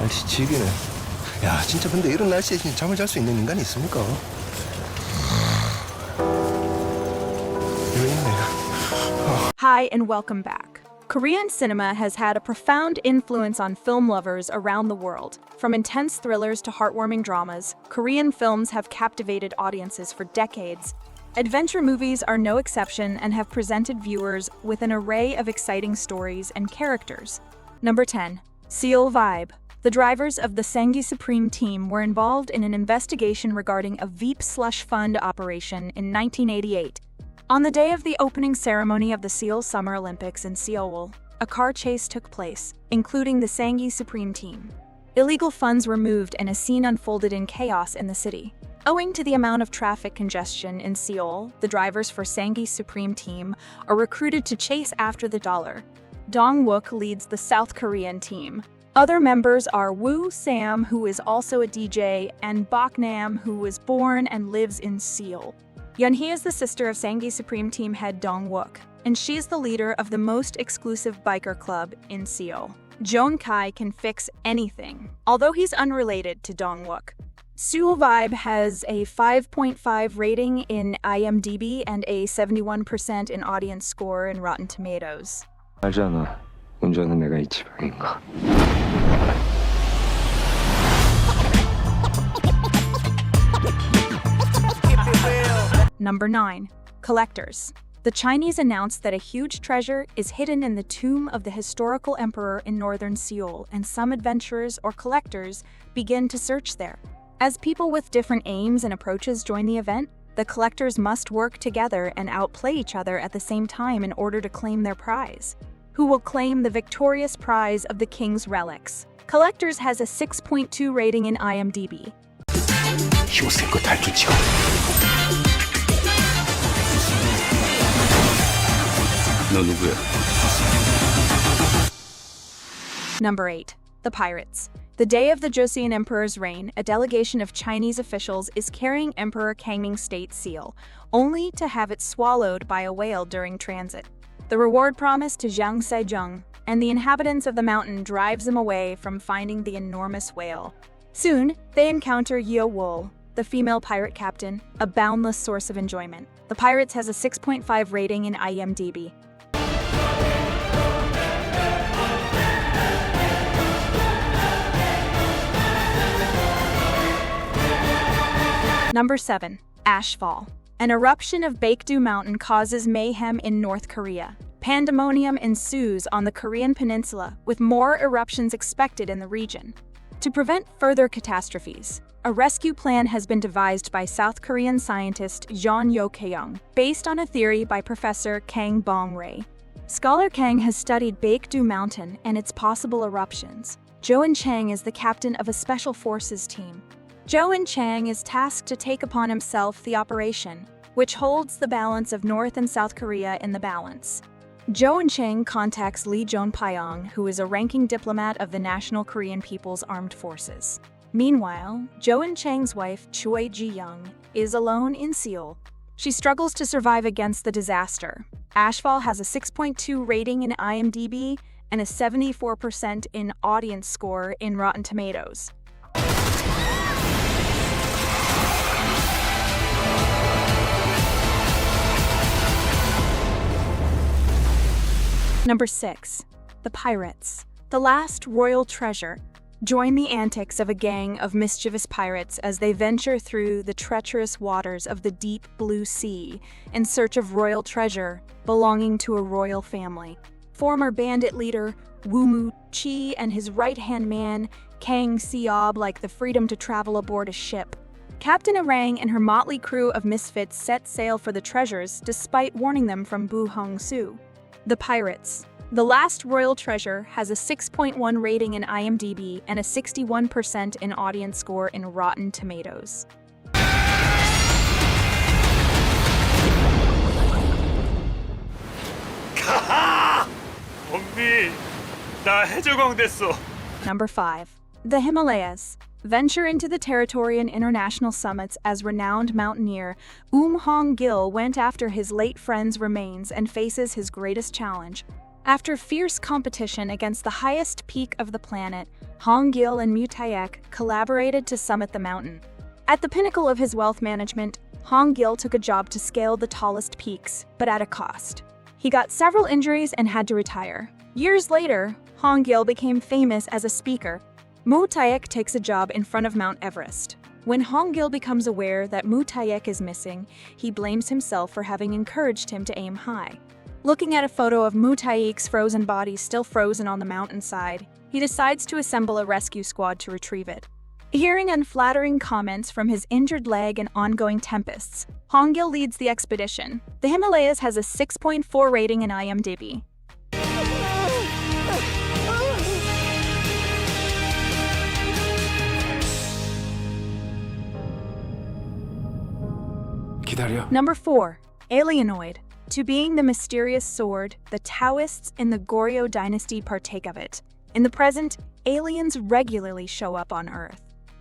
날씨 지기네. 야, 진짜 근데 이런 날씨에 진짜 잠을 잘 수 있는 인간이 있습니까? 여기 있네. Hi and welcome back. Korean cinema has had a profound influence on film lovers around the world. From intense thrillers to heartwarming dramas, Korean films have captivated audiences for decades. Adventure movies are no exception and have presented viewers with an array of exciting stories and characters. Number 10. Seoul Vibe. The drivers of the Sanggi Supreme team were involved in an investigation regarding a Veep slush fund operation in 1988. On the day of the opening ceremony of the Seoul Summer Olympics in Seoul, a car chase took place, including the Sanggi Supreme team. Illegal funds were moved and a scene unfolded in chaos in the city. Owing to the amount of traffic congestion in Seoul, the drivers for Sanggi Supreme team are recruited to chase after the dollar. Dong-wook leads the South Korean team. Other members are Woo Sam, who is also a DJ, and Bok Nam, who was born and lives in Seoul. Yeonhee is the sister of Sanggi Supreme team head Dong-wook, and she's the leader of the most exclusive biker club in Seoul. Jong Kai can fix anything, although he's unrelated to Dong-wook. Seoul Vibe has a 5.5 rating in IMDb and a 71% in audience score in Rotten Tomatoes. 알잖아. 운전은 내가 이 지방인가. Number 9. Collectors. The Chinese announced that a huge treasure is hidden in the tomb of the historical emperor in northern Seoul, and some adventurers or collectors begin to search there. As people with different aims and approaches join the event, the collectors must work together and outplay each other at the same time in order to claim their prize. Who will claim the victorious prize of the king's relics? Collectors has a 6.2 rating in IMDb. 힘센 거 탈주죠. 너 누구야? Number 8. The Pirates. The day of the Joseon Emperor's reign, a delegation of Chinese officials is carrying Emperor Kangming's state seal, only to have it swallowed by a whale during transit. The reward promised to Jiang Sejong, and the inhabitants of the mountain drives them away from finding the enormous whale. Soon, they encounter Yeo Wool, the female pirate captain, a boundless source of enjoyment. The Pirates has a 6.5 rating in IMDb. Number 7. Ashfall. An eruption of Baekdu Mountain causes mayhem in North Korea. Pandemonium ensues on the Korean peninsula, with more eruptions expected in the region. To prevent further catastrophes, a rescue plan has been devised by South Korean scientist Jeon Yo-keung, based on a theory by Professor Kang Bong-rae. Scholar Kang has studied Baekdu Mountain and its possible eruptions. Jo In-chang is the captain of a special forces team. Jo In-chang is tasked to take upon himself the operation, which holds the balance of North and South Korea in the balance. Jo In-chang contacts Lee Jong-pyong, who is a ranking diplomat of the National Korean People's Armed Forces. Meanwhile, Jo In-chang's wife, Choi Ji-young, is alone in Seoul. She struggles to survive against the disaster. Ashfall has a 6.2 rating in IMDb and a 74% in audience score in Rotten Tomatoes. Number 6. The Pirates. The last royal treasure. Join the antics of a gang of mischievous pirates as they venture through the treacherous waters of the deep blue sea in search of royal treasure belonging to a royal family. Former bandit leader Woo Moo-chi and his right-hand man Kang Seob like the freedom to travel aboard a ship. Captain Arang and her motley crew of misfits set sail for the treasures despite warning them from Bu Hong-soo. The Pirates. The Last Royal Treasure has a 6.1 rating in IMDb and a 61% in audience score in Rotten Tomatoes. 가하! 엄미, 나 해적왕 됐어. Number 5. The Himalayas. Venture into the territory and international summits as renowned mountaineer Hong-gil went after his late friend's remains and faces his greatest challenge. After fierce competition against the highest peak of the planet, Hong-gil and Mu Taek collaborated to summit the mountain. At the pinnacle of his wealth management, Hong-gil took a job to scale the tallest peaks, but at a cost. He got several injuries and had to retire. Years later, Hong-gil became famous as a speaker. Mu Taek takes a job in front of Mount Everest. When Hong-gil becomes aware that Mu Taek is missing, he blames himself for having encouraged him to aim high. Looking at a photo of Mu Taek's frozen body still frozen on the mountainside, he decides to assemble a rescue squad to retrieve it. Hearing unflattering comments from his injured leg and ongoing tempests, Hong-gil leads the expedition. The Himalayas has a 6.4 rating in IMDb. 기다려. Number 4. Alienoid. To being the mysterious sword, the Taoists in the Goryeo dynasty partake of it. In the present, aliens regularly show up on Earth.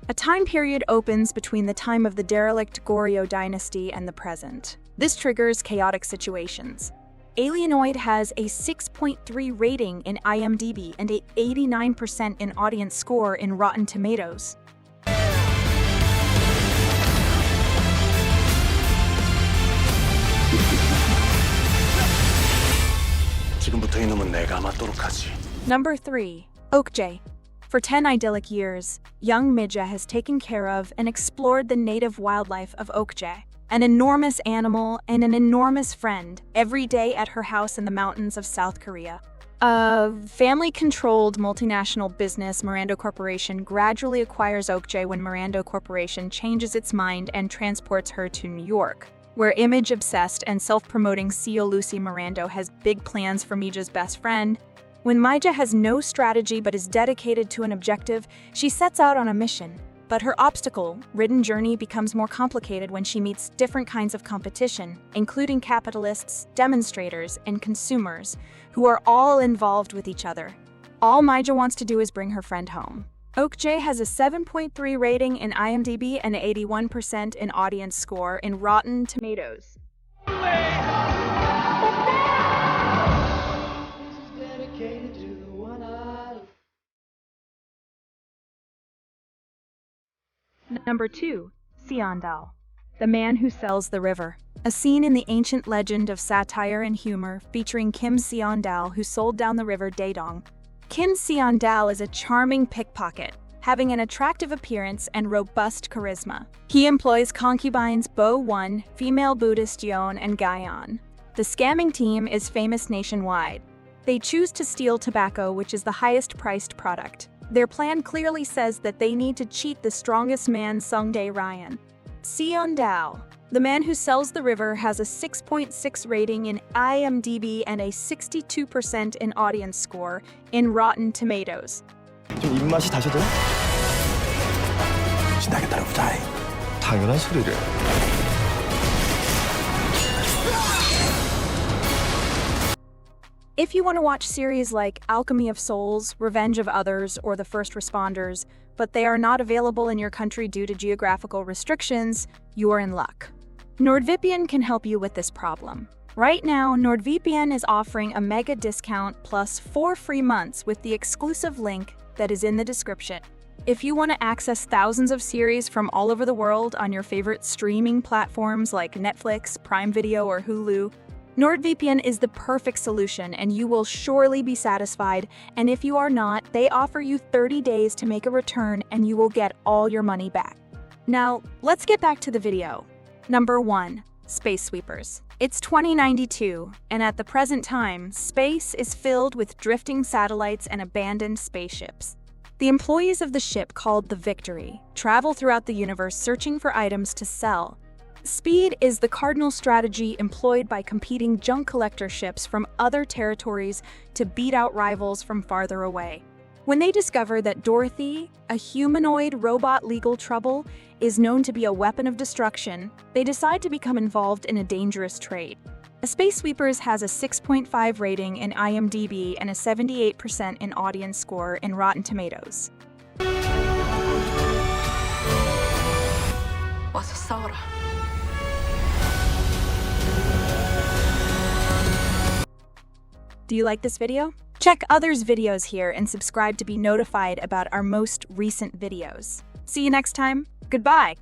A time period opens between the time of the derelict Goryeo dynasty and the present. This triggers chaotic situations. Alienoid has a 6.3 rating in IMDb and a 89% in audience score in Rotten Tomatoes. 지금부터 이놈은 내가 맞도록 하지. Number 3. Okja. For 10 idyllic years, young Mija has taken care of and explored the native wildlife of Okja, an enormous animal and an enormous friend, every day at her house in the mountains of South Korea. A family-controlled multinational business, Mirando Corporation, gradually acquires Okja when Mirando Corporation changes its mind and transports her to New York, where image-obsessed and self-promoting CEO Lucy Mirando has big plans for Mija's best friend. When Mija has no strategy but is dedicated to an objective, she sets out on a mission. But her obstacle-ridden journey becomes more complicated when she meets different kinds of competition, including capitalists, demonstrators, and consumers, who are all involved with each other. All Mija wants to do is bring her friend home. Okja has a 7.3 rating in IMDb and 81% in audience score in Rotten Tomatoes. Number 2. Seondal. The Man Who Sells the River. A scene in the ancient legend of satire and humor featuring Kim Seondal, who sold down the river Daedong. Kim Seondal is a charming pickpocket, having an attractive appearance and robust charisma. He employs concubines Bo-1, female Buddhist Yeon, and Gyeon. The scamming team is famous nationwide. They choose to steal tobacco, which is the highest-priced product. Their plan clearly says that they need to cheat the strongest man, Sungdae Ryan. Seondal. The Man Who Sells the River has a 6.6 rating in IMDb and a 62% in audience score in Rotten Tomatoes. 좀 입맛이 다셔져요? 신나게 따라보자. 당연한 소리를. If you want to watch series like Alchemy of Souls, Revenge of Others, or The First Responders, but they are not available in your country due to geographical restrictions, you are in luck. NordVPN can help you with this problem. Right now, NordVPN is offering a mega discount plus 4 free months with the exclusive link that is in the description. If you want to access thousands of series from all over the world on your favorite streaming platforms like Netflix, Prime Video, or Hulu, NordVPN is the perfect solution and you will surely be satisfied, and if you are not, they offer you 30 days to make a return and you will get all your money back. Now, let's get back to the video. Number 1. Space Sweepers. It's 2092, and at the present time, space is filled with drifting satellites and abandoned spaceships. The employees of the ship called the Victory travel throughout the universe searching for items to sell. Speed is the cardinal strategy employed by competing junk collector ships from other territories to beat out rivals from farther away. When they discover that Dorothy, a humanoid robot legal trouble, is known to be a weapon of destruction, they decide to become involved in a dangerous trade. A Space Sweepers has a 6.5 rating in IMDb and a 78% in audience score in Rotten Tomatoes. 와서 싸워라. Do you like this video? Check others' videos here and subscribe to be notified about our most recent videos. See you next time. Goodbye.